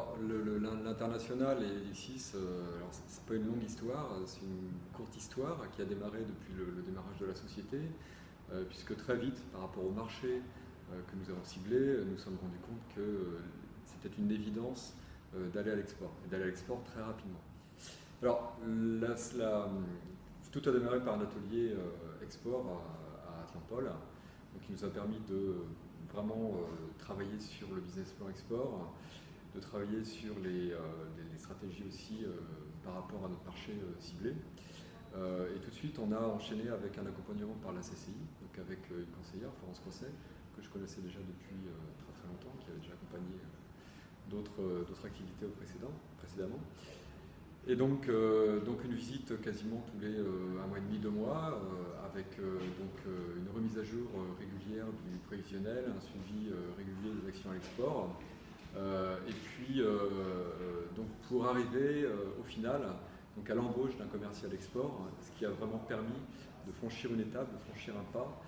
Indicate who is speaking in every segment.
Speaker 1: Alors, l'international et l'ICIS, alors c'est pas une longue histoire, c'est une courte histoire qui a démarré depuis le démarrage de la société, puisque très vite, par rapport au marché que nous avons ciblé, nous nous sommes rendus compte que c'était une évidence d'aller à l'export, et d'aller à l'export très rapidement. Alors, tout a démarré par un atelier export à Atlampol, donc qui nous a permis de vraiment travailler sur le business plan export, de travailler sur les stratégies aussi par rapport à notre marché ciblé. Et tout de suite, on a enchaîné avec un accompagnement par la CCI, donc avec une conseillère, Florence Crosset, que je connaissais déjà depuis très très longtemps, qui avait déjà accompagné d'autres activités précédemment. Et donc une visite quasiment tous les un mois et demi, 2 mois, avec une remise à jour régulière du prévisionnel, un suivi régulier des actions à l'export. Et puis donc pour arriver au final donc à l'embauche d'un commercial export, ce qui a vraiment permis de franchir une étape, de franchir un pas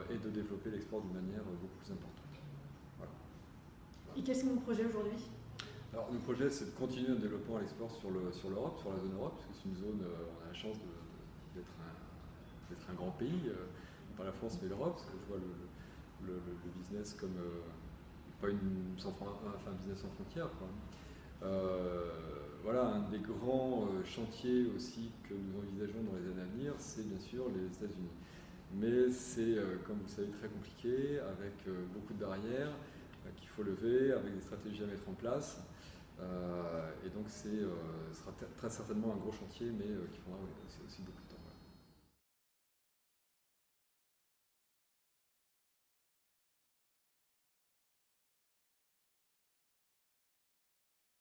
Speaker 1: et de développer l'export d'une manière beaucoup plus importante. Voilà.
Speaker 2: Et quels sont vos projets aujourd'hui?
Speaker 1: Alors, le projet, c'est de continuer notre développement à l'export sur l'Europe, sur la zone Europe, parce que c'est une zone, on a la chance d'être un grand pays, pas la France mais l'Europe, parce que je vois le business comme pas un business sans frontières, quoi. Voilà, un des grands chantiers aussi que nous envisageons dans les années à venir, c'est bien sûr les États-Unis. Mais c'est, comme vous le savez, très compliqué, avec beaucoup de barrières qu'il faut lever, avec des stratégies à mettre en place. Et donc, sera très certainement un gros chantier, mais qui prendra aussi beaucoup de temps.